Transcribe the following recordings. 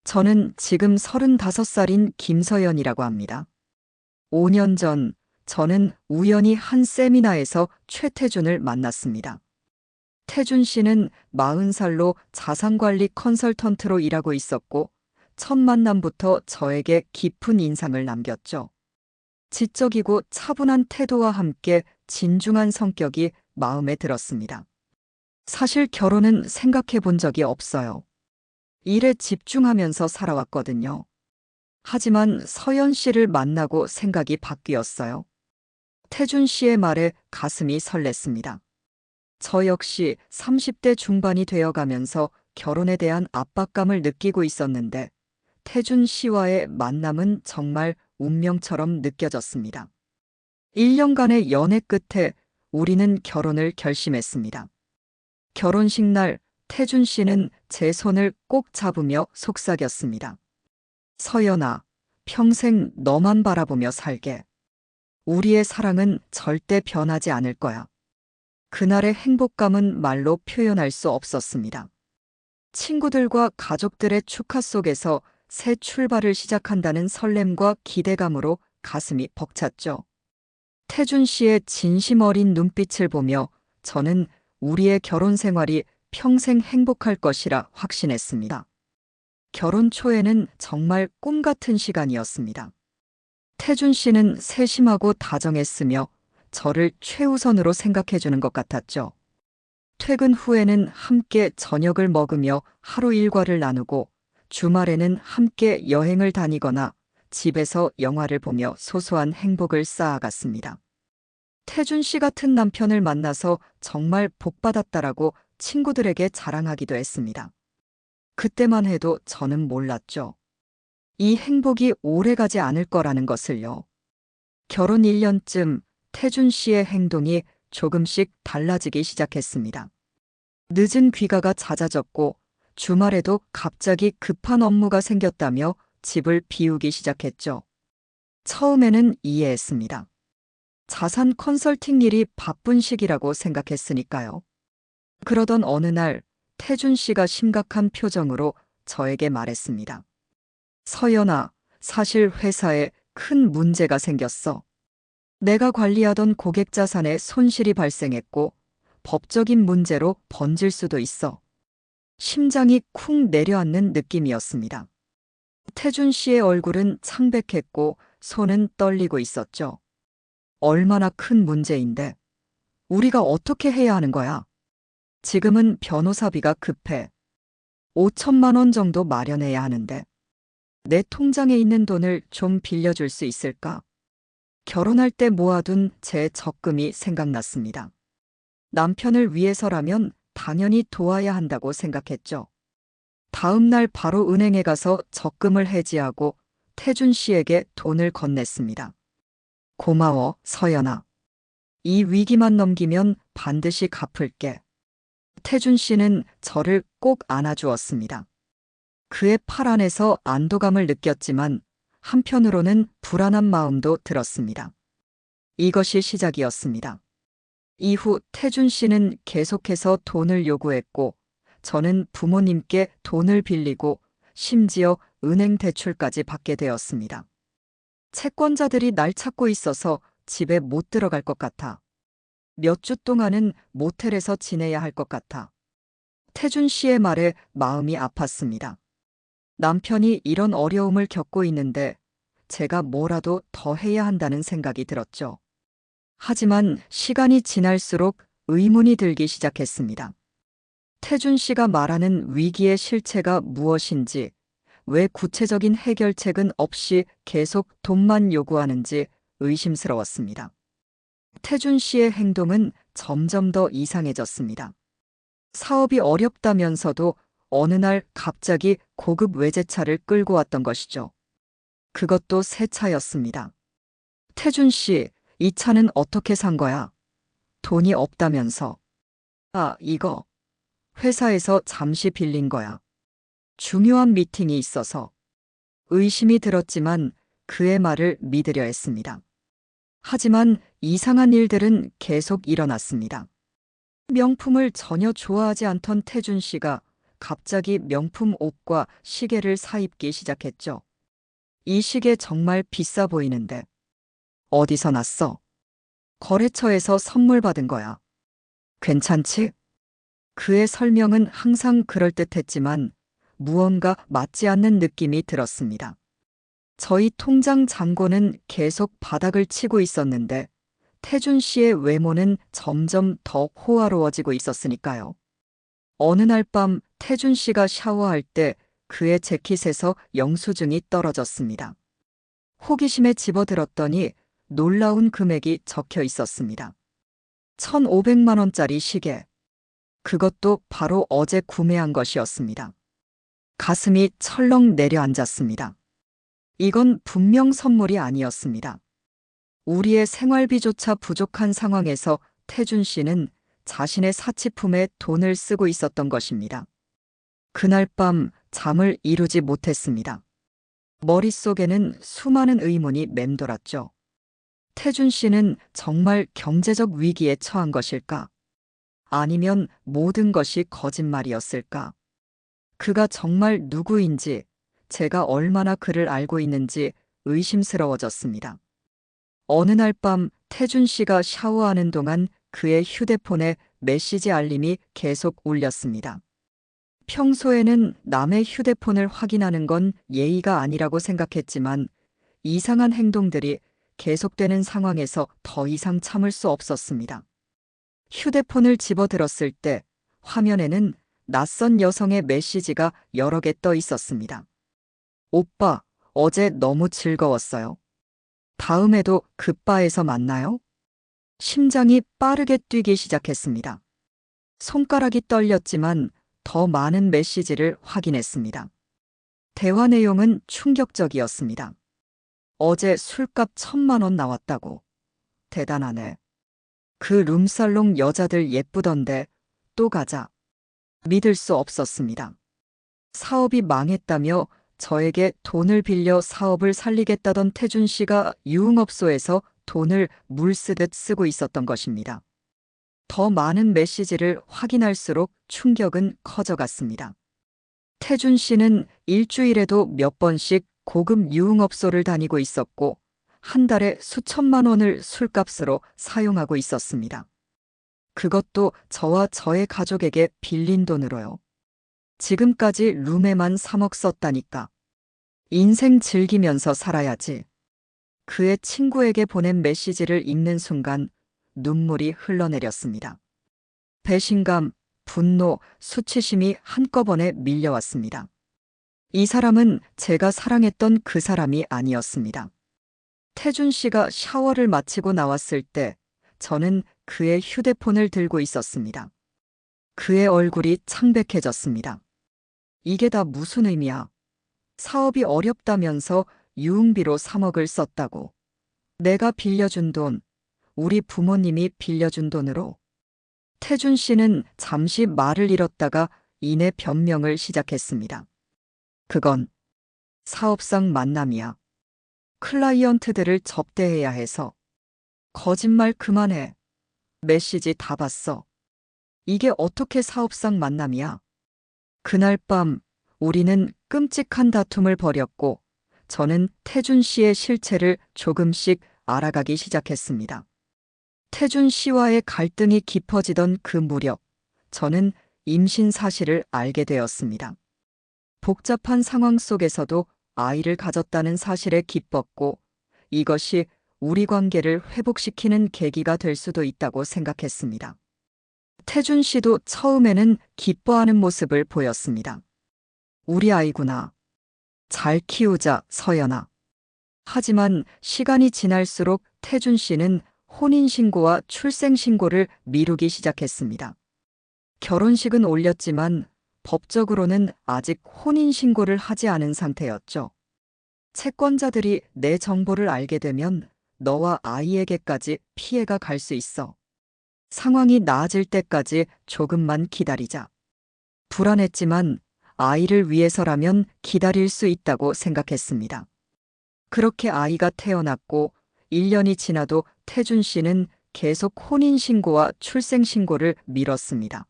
저는 지금 35살인 김서연이라고 합니다. 5년 전 저는 우연히 한 세미나에서 최태준을 만났습니다. 태준 씨는 40살로 자산관리 컨설턴트로 일하고 있었고 첫 만남부터 저에게 깊은 인상을 남겼죠. 지적이고 차분한 태도와 함께 진중한 성격이 마음에 들었습니다. 사실 결혼은 생각해 본 적이 없어요. 일에 집중하면서 살아왔거든요. 하지만 서연 씨를 만나고 생각이 바뀌었어요. 태준 씨의 말에 가슴이 설렜습니다. 저 역시 30대 중반이 되어가면서 결혼에 대한 압박감을 느끼고 있었는데 태준 씨와의 만남은 정말 운명처럼 느껴졌습니다. 1년간의 연애 끝에 우리는 결혼을 결심했습니다. 결혼식 날 태준 씨는 제 손을 꼭 잡으며 속삭였습니다. 서연아, 평생 너만 바라보며 살게. 우리의 사랑은 절대 변하지 않을 거야. 그날의 행복감은 말로 표현할 수 없었습니다. 친구들과 가족들의 축하 속에서 새 출발을 시작한다는 설렘과 기대감으로 가슴이 벅찼죠. 태준 씨의 진심 어린 눈빛을 보며 저는 우리의 결혼 생활이 평생 행복할 것이라 확신했습니다. 결혼 초에는 정말 꿈 같은 시간이었습니다. 태준 씨는 세심하고 다정했으며 저를 최우선으로 생각해주는 것 같았죠. 퇴근 후에는 함께 저녁을 먹으며 하루 일과를 나누고 주말에는 함께 여행을 다니거나 집에서 영화를 보며 소소한 행복을 쌓아갔습니다. 태준 씨 같은 남편을 만나서 정말 복받았다라고 친구들에게 자랑하기도 했습니다. 그때만 해도 저는 몰랐죠. 이 행복이 오래가지 않을 거라는 것을요. 결혼 1년쯤 태준 씨의 행동이 조금씩 달라지기 시작했습니다. 늦은 귀가가 잦아졌고 주말에도 갑자기 급한 업무가 생겼다며 집을 비우기 시작했죠. 처음에는 이해했습니다. 자산 컨설팅 일이 바쁜 시기라고 생각했으니까요. 그러던 어느 날 태준 씨가 심각한 표정으로 저에게 말했습니다. 서연아, 사실 회사에 큰 문제가 생겼어. 내가 관리하던 고객 자산에 손실이 발생했고 법적인 문제로 번질 수도 있어. 심장이 쿵 내려앉는 느낌이었습니다. 태준 씨의 얼굴은 창백했고 손은 떨리고 있었죠. 얼마나 큰 문제인데 우리가 어떻게 해야 하는 거야? 지금은 변호사비가 급해. 5천만 원 정도 마련해야 하는데 내 통장에 있는 돈을 좀 빌려줄 수 있을까? 결혼할 때 모아둔 제 적금이 생각났습니다. 남편을 위해서라면 당연히 도와야 한다고 생각했죠. 다음 날 바로 은행에 가서 적금을 해지하고 태준 씨에게 돈을 건넸습니다. 고마워, 서연아. 이 위기만 넘기면 반드시 갚을게. 태준 씨는 저를 꼭 안아주었습니다. 그의 팔 안에서 안도감을 느꼈지만 한편으로는 불안한 마음도 들었습니다. 이것이 시작이었습니다. 이후 태준 씨는 계속해서 돈을 요구했고 저는 부모님께 돈을 빌리고 심지어 은행 대출까지 받게 되었습니다. 채권자들이 날 찾고 있어서 집에 못 들어갈 것 같아. 몇 주 동안은 모텔에서 지내야 할 것 같아. 태준 씨의 말에 마음이 아팠습니다. 남편이 이런 어려움을 겪고 있는데 제가 뭐라도 더 해야 한다는 생각이 들었죠. 하지만 시간이 지날수록 의문이 들기 시작했습니다. 태준 씨가 말하는 위기의 실체가 무엇인지, 왜 구체적인 해결책은 없이 계속 돈만 요구하는지 의심스러웠습니다. 태준 씨의 행동은 점점 더 이상해졌습니다. 사업이 어렵다면서도 어느 날 갑자기 고급 외제차를 끌고 왔던 것이죠. 그것도 새 차였습니다. 태준 씨, 이 차는 어떻게 산 거야? 돈이 없다면서. 아, 이거. 회사에서 잠시 빌린 거야. 중요한 미팅이 있어서. 의심이 들었지만 그의 말을 믿으려 했습니다. 하지만 이상한 일들은 계속 일어났습니다. 명품을 전혀 좋아하지 않던 태준 씨가 갑자기 명품 옷과 시계를 사입기 시작했죠. 이 시계 정말 비싸 보이는데. 어디서 났어? 거래처에서 선물 받은 거야. 괜찮지? 그의 설명은 항상 그럴듯했지만 무언가 맞지 않는 느낌이 들었습니다. 저희 통장 잔고는 계속 바닥을 치고 있었는데 태준 씨의 외모는 점점 더 호화로워지고 있었으니까요. 어느 날 밤 태준 씨가 샤워할 때 그의 재킷에서 영수증이 떨어졌습니다. 호기심에 집어들었더니 놀라운 금액이 적혀 있었습니다. 1,500만 원짜리 시계. 그것도 바로 어제 구매한 것이었습니다. 가슴이 철렁 내려앉았습니다. 이건 분명 선물이 아니었습니다. 우리의 생활비조차 부족한 상황에서 태준 씨는 자신의 사치품에 돈을 쓰고 있었던 것입니다. 그날 밤 잠을 이루지 못했습니다. 머릿속에는 수많은 의문이 맴돌았죠. 태준 씨는 정말 경제적 위기에 처한 것일까? 아니면 모든 것이 거짓말이었을까? 그가 정말 누구인지, 제가 얼마나 그를 알고 있는지 의심스러워졌습니다. 어느 날 밤 태준 씨가 샤워하는 동안 그의 휴대폰에 메시지 알림이 계속 울렸습니다. 평소에는 남의 휴대폰을 확인하는 건 예의가 아니라고 생각했지만 이상한 행동들이 계속되는 상황에서 더 이상 참을 수 없었습니다. 휴대폰을 집어들었을 때 화면에는 낯선 여성의 메시지가 여러 개 떠 있었습니다. 오빠, 어제 너무 즐거웠어요. 다음에도 그 바에서 만나요? 심장이 빠르게 뛰기 시작했습니다. 손가락이 떨렸지만 더 많은 메시지를 확인했습니다. 대화 내용은 충격적이었습니다. 어제 술값 1,000만 원 나왔다고. 대단하네. 그 룸살롱 여자들 예쁘던데 또 가자. 믿을 수 없었습니다. 사업이 망했다며 저에게 돈을 빌려 사업을 살리겠다던 태준 씨가 유흥업소에서 돈을 물 쓰듯 쓰고 있었던 것입니다. 더 많은 메시지를 확인할수록 충격은 커져갔습니다. 태준 씨는 일주일에도 몇 번씩 고급 유흥업소를 다니고 있었고 한 달에 수천만 원을 술값으로 사용하고 있었습니다. 그것도 저와 저의 가족에게 빌린 돈으로요. 지금까지 룸에만 3억 썼다니까. 인생 즐기면서 살아야지. 그의 친구에게 보낸 메시지를 읽는 순간 눈물이 흘러내렸습니다. 배신감, 분노, 수치심이 한꺼번에 밀려왔습니다. 이 사람은 제가 사랑했던 그 사람이 아니었습니다. 태준 씨가 샤워를 마치고 나왔을 때 저는 그의 휴대폰을 들고 있었습니다. 그의 얼굴이 창백해졌습니다. 이게 다 무슨 의미야? 사업이 어렵다면서 유흥비로 3억을 썼다고. 내가 빌려준 돈, 우리 부모님이 빌려준 돈으로. 태준 씨는 잠시 말을 잃었다가 이내 변명을 시작했습니다. 그건 사업상 만남이야. 클라이언트들을 접대해야 해서. 거짓말 그만해. 메시지 다 봤어. 이게 어떻게 사업상 만남이야? 그날 밤 우리는 끔찍한 다툼을 벌였고 저는 태준 씨의 실체를 조금씩 알아가기 시작했습니다. 태준 씨와의 갈등이 깊어지던 그 무렵 저는 임신 사실을 알게 되었습니다. 복잡한 상황 속에서도 아이를 가졌다는 사실에 기뻤고 이것이 우리 관계를 회복시키는 계기가 될 수도 있다고 생각했습니다. 태준 씨도 처음에는 기뻐하는 모습을 보였습니다. 우리 아이구나. 잘 키우자, 서연아. 하지만 시간이 지날수록 태준 씨는 혼인신고와 출생신고를 미루기 시작했습니다. 결혼식은 올렸지만 법적으로는 아직 혼인신고를 하지 않은 상태였죠. 채권자들이 내 정보를 알게 되면 너와 아이에게까지 피해가 갈 수 있어. 상황이 나아질 때까지 조금만 기다리자. 불안했지만 아이를 위해서라면 기다릴 수 있다고 생각했습니다. 그렇게 아이가 태어났고 1년이 지나도 태준 씨는 계속 혼인신고와 출생신고를 미뤘습니다.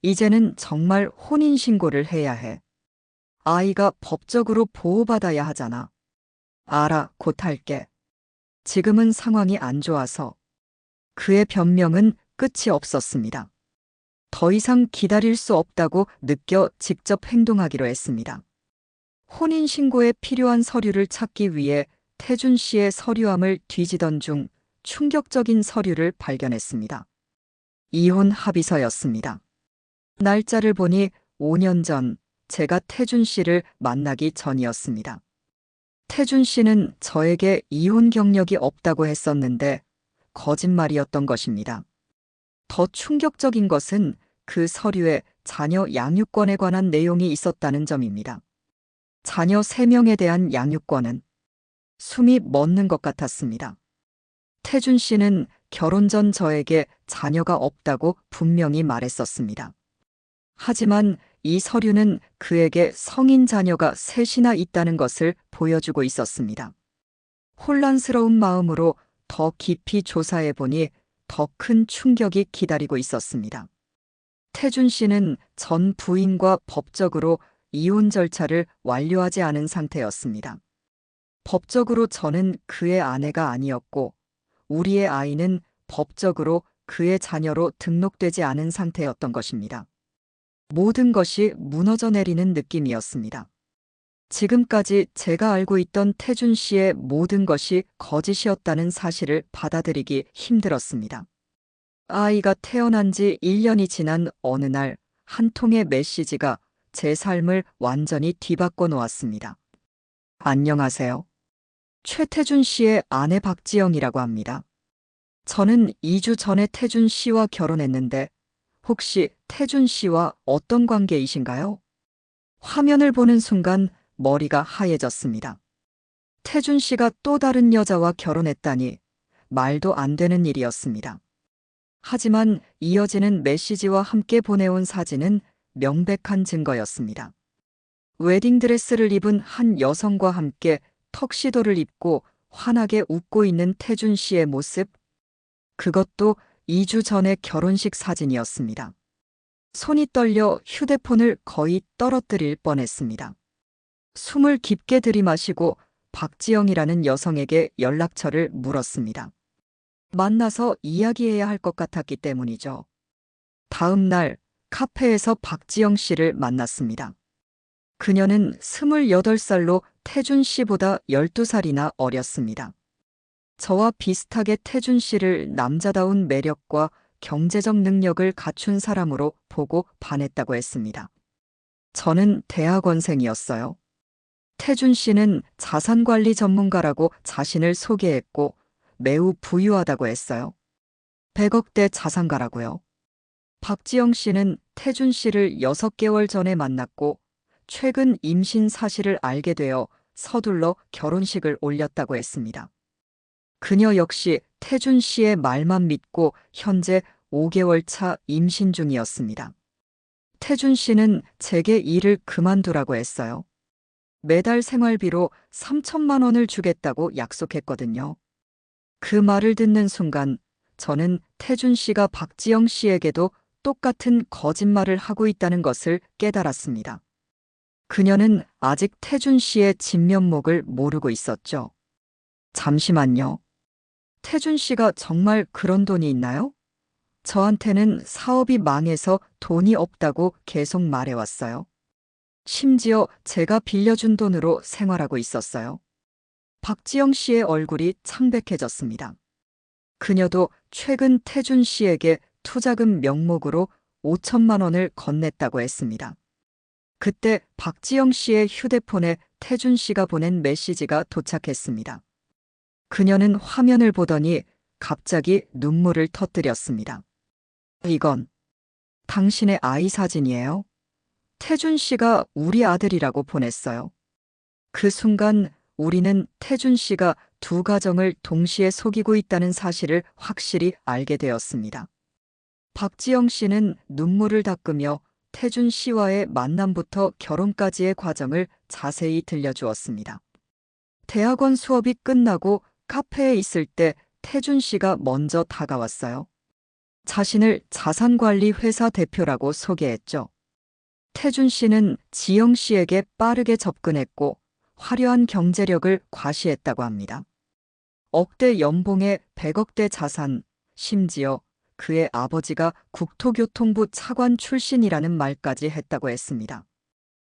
이제는 정말 혼인신고를 해야 해. 아이가 법적으로 보호받아야 하잖아. 알아, 곧 할게. 지금은 상황이 안 좋아서. 그의 변명은 끝이 없었습니다. 더 이상 기다릴 수 없다고 느껴 직접 행동하기로 했습니다. 혼인신고에 필요한 서류를 찾기 위해 태준 씨의 서류함을 뒤지던 중 충격적인 서류를 발견했습니다. 이혼 합의서였습니다. 날짜를 보니 5년 전 제가 태준 씨를 만나기 전이었습니다. 태준 씨는 저에게 이혼 경력이 없다고 했었는데 거짓말이었던 것입니다. 더 충격적인 것은 그 서류에 자녀 양육권에 관한 내용이 있었다는 점입니다. 자녀 3명에 대한 양육권은 숨이 멎는 것 같았습니다. 태준 씨는 결혼 전 저에게 자녀가 없다고 분명히 말했었습니다. 하지만 이 서류는 그에게 성인 자녀가 셋이나 있다는 것을 보여주고 있었습니다. 혼란스러운 마음으로 더 깊이 조사해 보니 더 큰 충격이 기다리고 있었습니다. 태준 씨는 전 부인과 법적으로 이혼 절차를 완료하지 않은 상태였습니다. 법적으로 저는 그의 아내가 아니었고, 우리의 아이는 법적으로 그의 자녀로 등록되지 않은 상태였던 것입니다. 모든 것이 무너져 내리는 느낌이었습니다. 지금까지 제가 알고 있던 태준 씨의 모든 것이 거짓이었다는 사실을 받아들이기 힘들었습니다. 아이가 태어난 지 1년이 지난 어느 날 한 통의 메시지가 제 삶을 완전히 뒤바꿔 놓았습니다. 안녕하세요. 최태준 씨의 아내 박지영이라고 합니다. 저는 2주 전에 태준 씨와 결혼했는데 혹시 태준 씨와 어떤 관계이신가요? 화면을 보는 순간 머리가 하얘졌습니다. 태준 씨가 또 다른 여자와 결혼했다니 말도 안 되는 일이었습니다. 하지만 이어지는 메시지와 함께 보내온 사진은 명백한 증거였습니다. 웨딩드레스를 입은 한 여성과 함께 턱시도를 입고 환하게 웃고 있는 태준 씨의 모습, 그것도 2주 전의 결혼식 사진이었습니다. 손이 떨려 휴대폰을 거의 떨어뜨릴 뻔했습니다. 숨을 깊게 들이마시고 박지영이라는 여성에게 연락처를 물었습니다. 만나서 이야기해야 할 것 같았기 때문이죠. 다음 날 카페에서 박지영 씨를 만났습니다. 그녀는 28살로 태준 씨보다 12살이나 어렸습니다. 저와 비슷하게 태준 씨를 남자다운 매력과 경제적 능력을 갖춘 사람으로 보고 반했다고 했습니다. 저는 대학원생이었어요. 태준 씨는 자산관리 전문가라고 자신을 소개했고 매우 부유하다고 했어요. 100억대 자산가라고요. 박지영 씨는 태준 씨를 6개월 전에 만났고 최근 임신 사실을 알게 되어 서둘러 결혼식을 올렸다고 했습니다. 그녀 역시 태준 씨의 말만 믿고 현재 5개월 차 임신 중이었습니다. 태준 씨는 제게 일을 그만두라고 했어요. 매달 생활비로 3천만 원을 주겠다고 약속했거든요. 그 말을 듣는 순간 저는 태준 씨가 박지영 씨에게도 똑같은 거짓말을 하고 있다는 것을 깨달았습니다. 그녀는 아직 태준 씨의 진면목을 모르고 있었죠. 잠시만요. 태준 씨가 정말 그런 돈이 있나요? 저한테는 사업이 망해서 돈이 없다고 계속 말해왔어요. 심지어 제가 빌려준 돈으로 생활하고 있었어요. 박지영 씨의 얼굴이 창백해졌습니다. 그녀도 최근 태준 씨에게 투자금 명목으로 5천만 원을 건넸다고 했습니다. 그때 박지영 씨의 휴대폰에 태준 씨가 보낸 메시지가 도착했습니다. 그녀는 화면을 보더니 갑자기 눈물을 터뜨렸습니다. 이건 당신의 아이 사진이에요? 태준 씨가 우리 아들이라고 보냈어요. 그 순간 우리는 태준 씨가 두 가정을 동시에 속이고 있다는 사실을 확실히 알게 되었습니다. 박지영 씨는 눈물을 닦으며 태준 씨와의 만남부터 결혼까지의 과정을 자세히 들려주었습니다. 대학원 수업이 끝나고 카페에 있을 때 태준 씨가 먼저 다가왔어요. 자신을 자산관리 회사 대표라고 소개했죠. 태준 씨는 지영 씨에게 빠르게 접근했고 화려한 경제력을 과시했다고 합니다. 억대 연봉에 100억대 자산, 심지어 그의 아버지가 국토교통부 차관 출신이라는 말까지 했다고 했습니다.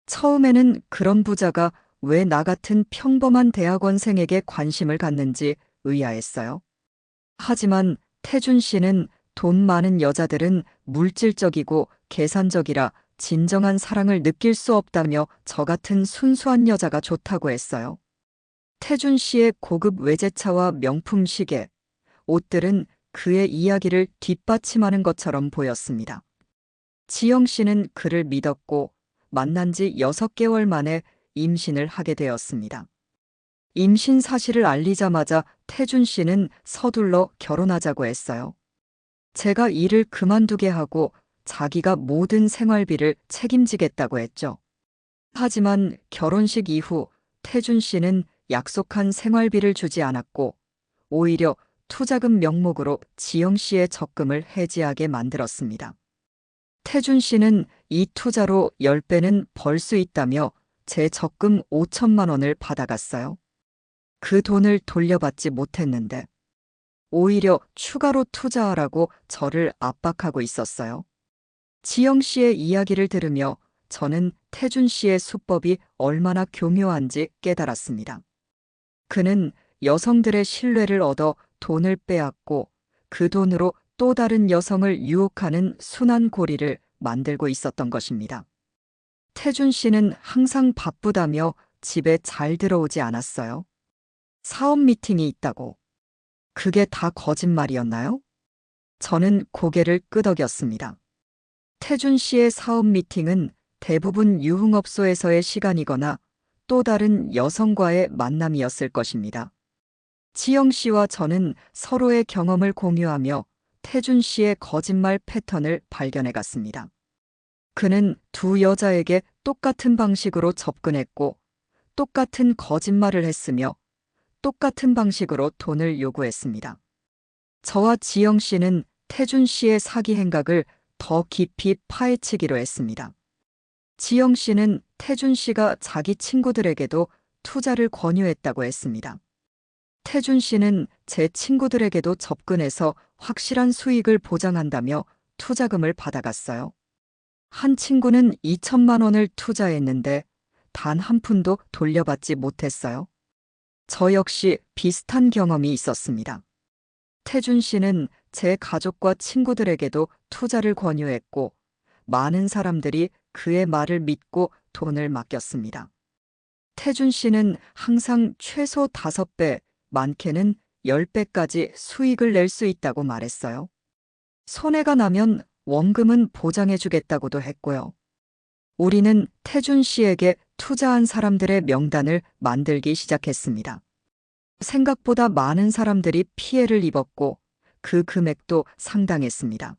처음에는 그런 부자가 왜 나 같은 평범한 대학원생에게 관심을 갖는지 의아했어요. 하지만 태준 씨는 돈 많은 여자들은 물질적이고 계산적이라 진정한 사랑을 느낄 수 없다며 저 같은 순수한 여자가 좋다고 했어요. 태준 씨의 고급 외제차와 명품 시계, 옷들은 그의 이야기를 뒷받침하는 것처럼 보였습니다. 지영 씨는 그를 믿었고 만난 지 6개월 만에 임신을 하게 되었습니다. 임신 사실을 알리자마자 태준 씨는 서둘러 결혼하자고 했어요. 제가 일을 그만두게 하고 자기가 모든 생활비를 책임지겠다고 했죠. 하지만 결혼식 이후 태준 씨는 약속한 생활비를 주지 않았고 오히려 투자금 명목으로 지영 씨의 적금을 해지하게 만들었습니다. 태준 씨는 이 투자로 10배는 벌 수 있다며 제 적금 5천만 원을 받아갔어요. 그 돈을 돌려받지 못했는데 오히려 추가로 투자하라고 저를 압박하고 있었어요. 지영 씨의 이야기를 들으며 저는 태준 씨의 수법이 얼마나 교묘한지 깨달았습니다. 그는 여성들의 신뢰를 얻어 돈을 빼앗고 그 돈으로 또 다른 여성을 유혹하는 순환 고리를 만들고 있었던 것입니다. 태준 씨는 항상 바쁘다며 집에 잘 들어오지 않았어요. 사업 미팅이 있다고. 그게 다 거짓말이었나요? 저는 고개를 끄덕였습니다. 태준 씨의 사업 미팅은 대부분 유흥업소에서의 시간이거나 또 다른 여성과의 만남이었을 것입니다. 지영 씨와 저는 서로의 경험을 공유하며 태준 씨의 거짓말 패턴을 발견해 갔습니다. 그는 두 여자에게 똑같은 방식으로 접근했고 똑같은 거짓말을 했으며 똑같은 방식으로 돈을 요구했습니다. 저와 지영 씨는 태준 씨의 사기 행각을 더 깊이 파헤치기로 했습니다. 지영 씨는 태준 씨가 자기 친구들에게도 투자를 권유했다고 했습니다. 태준 씨는 제 친구들에게도 접근해서 확실한 수익을 보장한다며 투자금을 받아갔어요. 한 친구는 2천만 원을 투자했는데 단 한 푼도 돌려받지 못했어요. 저 역시 비슷한 경험이 있었습니다. 태준 씨는 제 가족과 친구들에게도 투자를 권유했고 많은 사람들이 그의 말을 믿고 돈을 맡겼습니다. 태준 씨는 항상 최소 5배, 많게는 10배까지 수익을 낼 수 있다고 말했어요. 손해가 나면 원금은 보장해주겠다고도 했고요. 우리는 태준 씨에게 투자한 사람들의 명단을 만들기 시작했습니다. 생각보다 많은 사람들이 피해를 입었고 그 금액도 상당했습니다.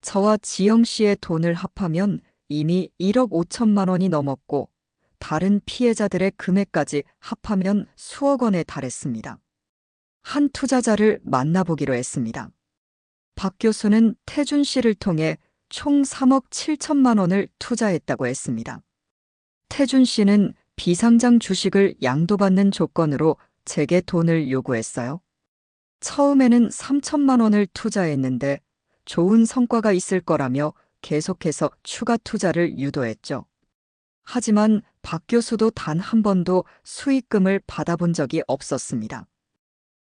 저와 지영 씨의 돈을 합하면 이미 1억 5천만 원이 넘었고 다른 피해자들의 금액까지 합하면 수억 원에 달했습니다. 한 투자자를 만나보기로 했습니다. 박 교수는 태준 씨를 통해 총 3억 7천만 원을 투자했다고 했습니다. 태준 씨는 비상장 주식을 양도받는 조건으로 제게 돈을 요구했어요. 처음에는 3천만 원을 투자했는데 좋은 성과가 있을 거라며 계속해서 추가 투자를 유도했죠. 하지만 박 교수도 단 한 번도 수익금을 받아본 적이 없었습니다.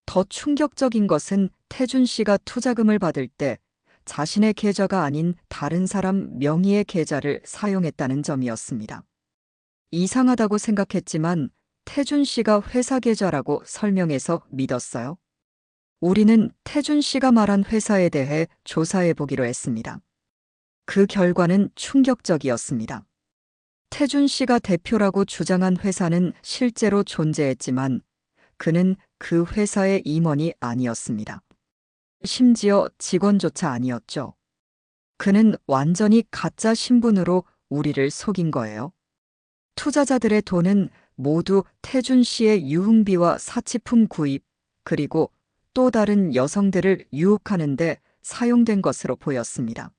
더 충격적인 것은 태준 씨가 투자금을 받을 때 자신의 계좌가 아닌 다른 사람 명의의 계좌를 사용했다는 점이었습니다. 이상하다고 생각했지만 태준 씨가 회사 계좌라고 설명해서 믿었어요. 우리는 태준 씨가 말한 회사에 대해 조사해 보기로 했습니다. 그 결과는 충격적이었습니다. 태준 씨가 대표라고 주장한 회사는 실제로 존재했지만 그는 그 회사의 임원이 아니었습니다. 심지어 직원조차 아니었죠. 그는 완전히 가짜 신분으로 우리를 속인 거예요. 투자자들의 돈은 모두 태준 씨의 유흥비와 사치품 구입, 그리고 또 다른 여성들을 유혹하는데 사용된 것으로 보였습니다.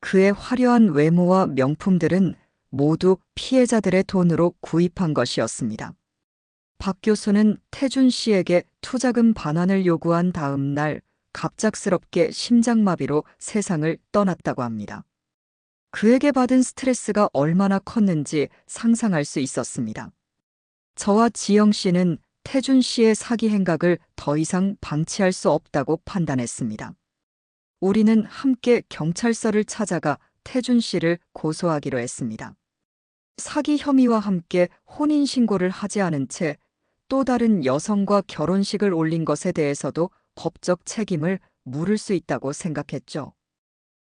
그의 화려한 외모와 명품들은 모두 피해자들의 돈으로 구입한 것이었습니다. 박 교수는 태준 씨에게 투자금 반환을 요구한 다음 날 갑작스럽게 심장마비로 세상을 떠났다고 합니다. 그에게 받은 스트레스가 얼마나 컸는지 상상할 수 있었습니다. 저와 지영 씨는 태준 씨의 사기 행각을 더 이상 방치할 수 없다고 판단했습니다. 우리는 함께 경찰서를 찾아가 태준 씨를 고소하기로 했습니다. 사기 혐의와 함께 혼인신고를 하지 않은 채 또 다른 여성과 결혼식을 올린 것에 대해서도 법적 책임을 물을 수 있다고 생각했죠.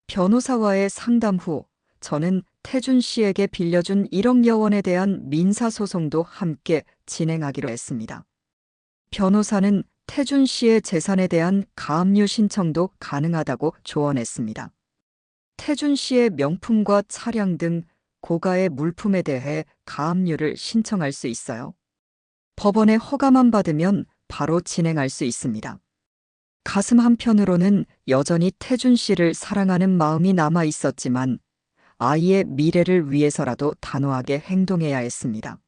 변호사와의 상담 후 저는 태준 씨에게 빌려준 1억여 원에 대한 민사소송도 함께 진행하기로 했습니다. 변호사는 태준 씨의 재산에 대한 가압류 신청도 가능하다고 조언했습니다. 태준 씨의 명품과 차량 등 고가의 물품에 대해 가압류를 신청할 수 있어요. 법원의 허가만 받으면 바로 진행할 수 있습니다. 가슴 한편으로는 여전히 태준 씨를 사랑하는 마음이 남아 있었지만 아이의 미래를 위해서라도 단호하게 행동해야 했습니다.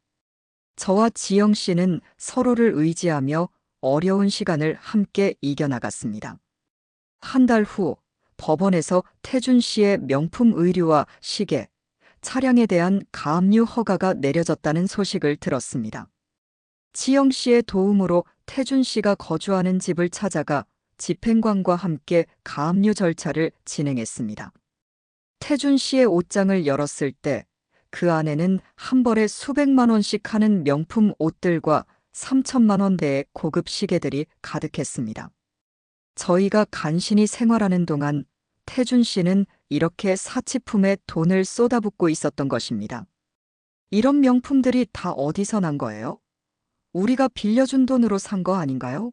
저와 지영 씨는 서로를 의지하며 어려운 시간을 함께 이겨나갔습니다. 한 달 후 법원에서 태준 씨의 명품 의류와 시계, 차량에 대한 가압류 허가가 내려졌다는 소식을 들었습니다. 지영 씨의 도움으로 태준 씨가 거주하는 집을 찾아가 집행관과 함께 가압류 절차를 진행했습니다. 태준 씨의 옷장을 열었을 때 그 안에는 한 벌에 수백만 원씩 하는 명품 옷들과 3천만 원대의 고급 시계들이 가득했습니다. 저희가 간신히 생활하는 동안 태준 씨는 이렇게 사치품에 돈을 쏟아붓고 있었던 것입니다. 이런 명품들이 다 어디서 난 거예요? 우리가 빌려준 돈으로 산 거 아닌가요?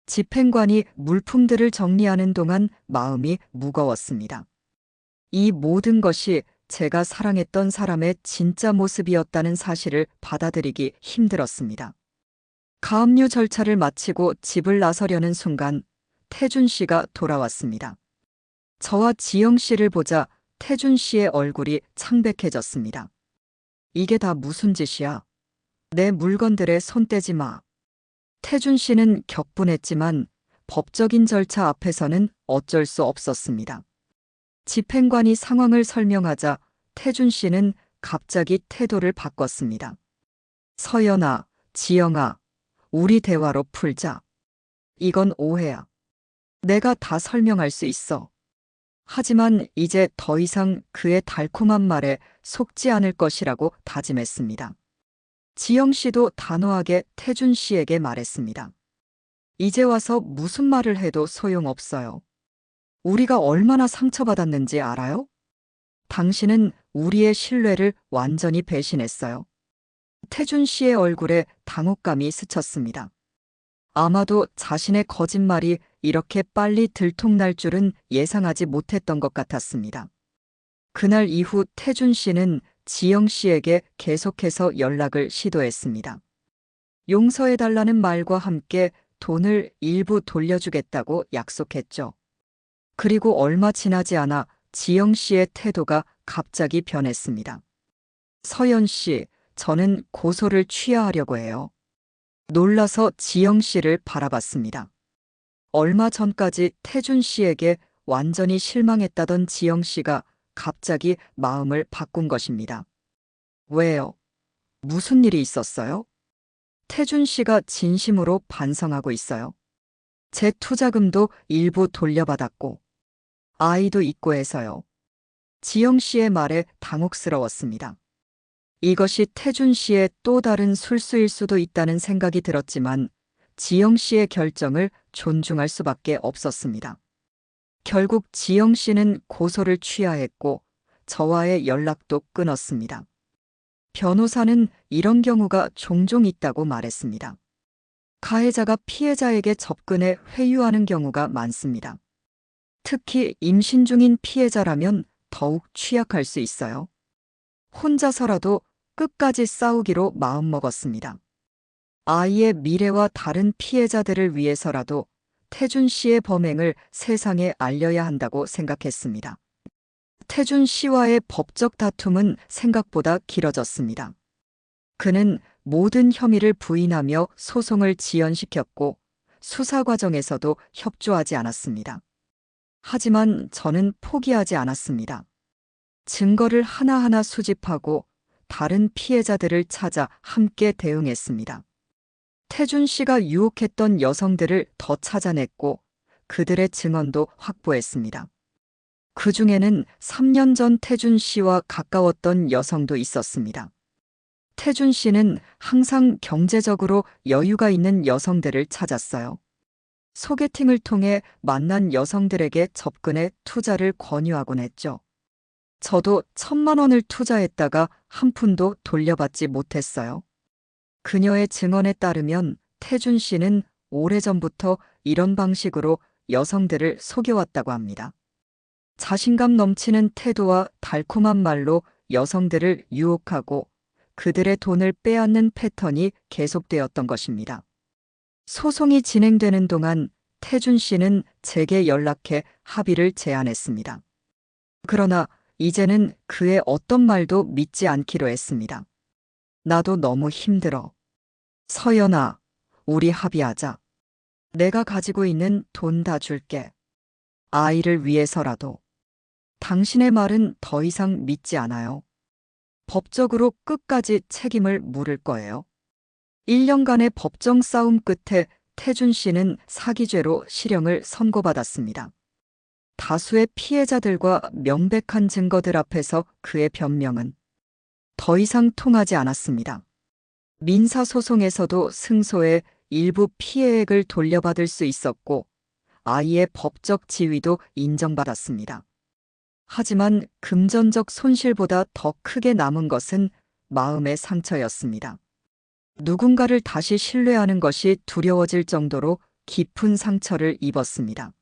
집행관이 물품들을 정리하는 동안 마음이 무거웠습니다. 이 모든 것이 제가 사랑했던 사람의 진짜 모습이었다는 사실을 받아들이기 힘들었습니다. 가압류 절차를 마치고 집을 나서려는 순간 태준 씨가 돌아왔습니다. 저와 지영 씨를 보자 태준 씨의 얼굴이 창백해졌습니다. 이게 다 무슨 짓이야? 내 물건들에 손 떼지 마. 태준 씨는 격분했지만 법적인 절차 앞에서는 어쩔 수 없었습니다. 집행관이 상황을 설명하자 태준 씨는 갑자기 태도를 바꿨습니다. 서연아, 지영아, 우리 대화로 풀자. 이건 오해야. 내가 다 설명할 수 있어. 하지만 이제 더 이상 그의 달콤한 말에 속지 않을 것이라고 다짐했습니다. 지영 씨도 단호하게 태준 씨에게 말했습니다. 이제 와서 무슨 말을 해도 소용없어요. 우리가 얼마나 상처받았는지 알아요? 당신은 우리의 신뢰를 완전히 배신했어요. 태준 씨의 얼굴에 당혹감이 스쳤습니다. 아마도 자신의 거짓말이 이렇게 빨리 들통날 줄은 예상하지 못했던 것 같았습니다. 그날 이후 태준 씨는 지영 씨에게 계속해서 연락을 시도했습니다. 용서해달라는 말과 함께 돈을 일부 돌려주겠다고 약속했죠. 그리고 얼마 지나지 않아 지영 씨의 태도가 갑자기 변했습니다. 서연 씨, 저는 고소를 취하하려고 해요. 놀라서 지영 씨를 바라봤습니다. 얼마 전까지 태준 씨에게 완전히 실망했다던 지영 씨가 갑자기 마음을 바꾼 것입니다. 왜요? 무슨 일이 있었어요? 태준 씨가 진심으로 반성하고 있어요. 제 투자금도 일부 돌려받았고, 아이도 있고 해서요. 지영 씨의 말에 당혹스러웠습니다. 이것이 태준 씨의 또 다른 술수일 수도 있다는 생각이 들었지만, 지영 씨의 결정을 존중할 수밖에 없었습니다. 결국 지영 씨는 고소를 취하했고 저와의 연락도 끊었습니다. 변호사는 이런 경우가 종종 있다고 말했습니다. 가해자가 피해자에게 접근해 회유하는 경우가 많습니다. 특히 임신 중인 피해자라면 더욱 취약할 수 있어요. 혼자서라도 끝까지 싸우기로 마음먹었습니다. 아이의 미래와 다른 피해자들을 위해서라도 태준 씨의 범행을 세상에 알려야 한다고 생각했습니다. 태준 씨와의 법적 다툼은 생각보다 길어졌습니다. 그는 모든 혐의를 부인하며 소송을 지연시켰고 수사 과정에서도 협조하지 않았습니다. 하지만 저는 포기하지 않았습니다. 증거를 하나하나 수집하고 다른 피해자들을 찾아 함께 대응했습니다. 태준 씨가 유혹했던 여성들을 더 찾아냈고 그들의 증언도 확보했습니다. 그 중에는 3년 전 태준 씨와 가까웠던 여성도 있었습니다. 태준 씨는 항상 경제적으로 여유가 있는 여성들을 찾았어요. 소개팅을 통해 만난 여성들에게 접근해 투자를 권유하곤 했죠. 저도 1,000만 원을 투자했다가 한 푼도 돌려받지 못했어요. 그녀의 증언에 따르면 태준 씨는 오래전부터 이런 방식으로 여성들을 속여왔다고 합니다. 자신감 넘치는 태도와 달콤한 말로 여성들을 유혹하고 그들의 돈을 빼앗는 패턴이 계속되었던 것입니다. 소송이 진행되는 동안 태준 씨는 제게 연락해 합의를 제안했습니다. 그러나 이제는 그의 어떤 말도 믿지 않기로 했습니다. 나도 너무 힘들어. 서연아, 우리 합의하자. 내가 가지고 있는 돈 다 줄게. 아이를 위해서라도. 당신의 말은 더 이상 믿지 않아요. 법적으로 끝까지 책임을 물을 거예요. 1년간의 법정 싸움 끝에 태준 씨는 사기죄로 실형을 선고받았습니다. 다수의 피해자들과 명백한 증거들 앞에서 그의 변명은 더 이상 통하지 않았습니다. 민사소송에서도 승소해 일부 피해액을 돌려받을 수 있었고 아이의 법적 지위도 인정받았습니다. 하지만 금전적 손실보다 더 크게 남은 것은 마음의 상처였습니다. 누군가를 다시 신뢰하는 것이 두려워질 정도로 깊은 상처를 입었습니다.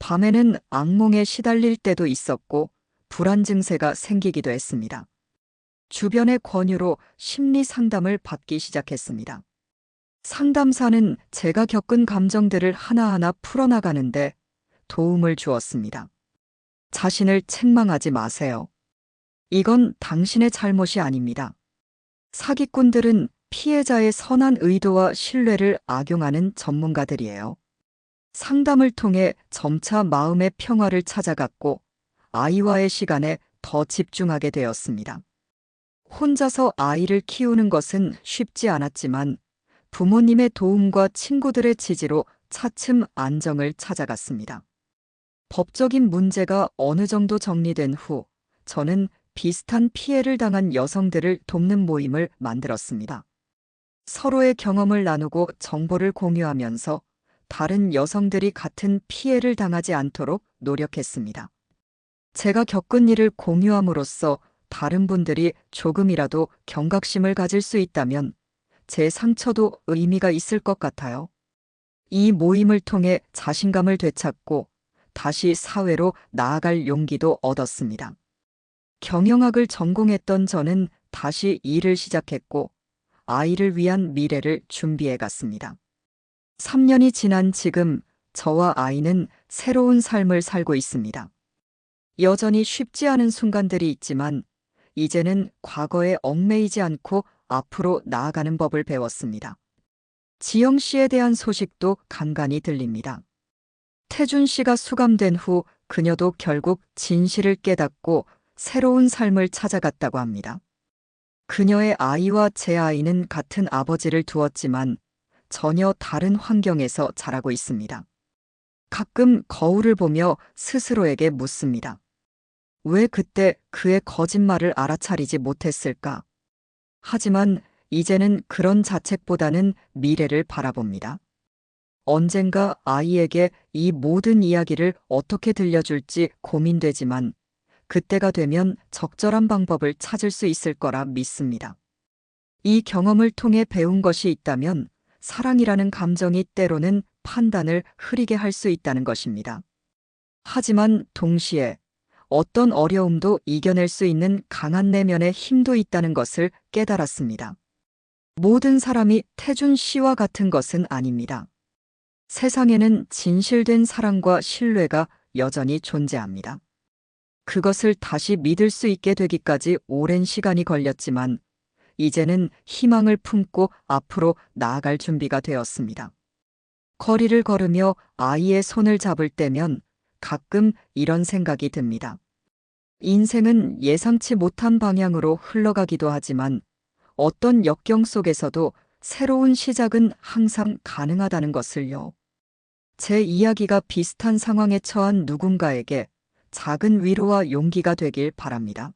밤에는 악몽에 시달릴 때도 있었고 불안 증세가 생기기도 했습니다. 주변의 권유로 심리 상담을 받기 시작했습니다. 상담사는 제가 겪은 감정들을 하나하나 풀어나가는데 도움을 주었습니다. 자신을 책망하지 마세요. 이건 당신의 잘못이 아닙니다. 사기꾼들은 피해자의 선한 의도와 신뢰를 악용하는 전문가들이에요. 상담을 통해 점차 마음의 평화를 찾아갔고 아이와의 시간에 더 집중하게 되었습니다. 혼자서 아이를 키우는 것은 쉽지 않았지만 부모님의 도움과 친구들의 지지로 차츰 안정을 찾아갔습니다. 법적인 문제가 어느 정도 정리된 후 저는 비슷한 피해를 당한 여성들을 돕는 모임을 만들었습니다. 서로의 경험을 나누고 정보를 공유하면서 다른 여성들이 같은 피해를 당하지 않도록 노력했습니다. 제가 겪은 일을 공유함으로써 다른 분들이 조금이라도 경각심을 가질 수 있다면 제 상처도 의미가 있을 것 같아요. 이 모임을 통해 자신감을 되찾고 다시 사회로 나아갈 용기도 얻었습니다. 경영학을 전공했던 저는 다시 일을 시작했고 아이를 위한 미래를 준비해 갔습니다. 3년이 지난 지금 저와 아이는 새로운 삶을 살고 있습니다. 여전히 쉽지 않은 순간들이 있지만 이제는 과거에 얽매이지 않고 앞으로 나아가는 법을 배웠습니다. 지영 씨에 대한 소식도 간간히 들립니다. 태준 씨가 수감된 후 그녀도 결국 진실을 깨닫고 새로운 삶을 찾아갔다고 합니다. 그녀의 아이와 제 아이는 같은 아버지를 두었지만 전혀 다른 환경에서 자라고 있습니다. 가끔 거울을 보며 스스로에게 묻습니다. 왜 그때 그의 거짓말을 알아차리지 못했을까? 하지만 이제는 그런 자책보다는 미래를 바라봅니다. 언젠가 아이에게 이 모든 이야기를 어떻게 들려줄지 고민되지만 그때가 되면 적절한 방법을 찾을 수 있을 거라 믿습니다. 이 경험을 통해 배운 것이 있다면 사랑이라는 감정이 때로는 판단을 흐리게 할 수 있다는 것입니다. 하지만 동시에 어떤 어려움도 이겨낼 수 있는 강한 내면의 힘도 있다는 것을 깨달았습니다. 모든 사람이 태준 씨와 같은 것은 아닙니다. 세상에는 진실된 사랑과 신뢰가 여전히 존재합니다. 그것을 다시 믿을 수 있게 되기까지 오랜 시간이 걸렸지만 이제는 희망을 품고 앞으로 나아갈 준비가 되었습니다. 거리를 걸으며 아이의 손을 잡을 때면 가끔 이런 생각이 듭니다. 인생은 예상치 못한 방향으로 흘러가기도 하지만 어떤 역경 속에서도 새로운 시작은 항상 가능하다는 것을요. 제 이야기가 비슷한 상황에 처한 누군가에게 작은 위로와 용기가 되길 바랍니다.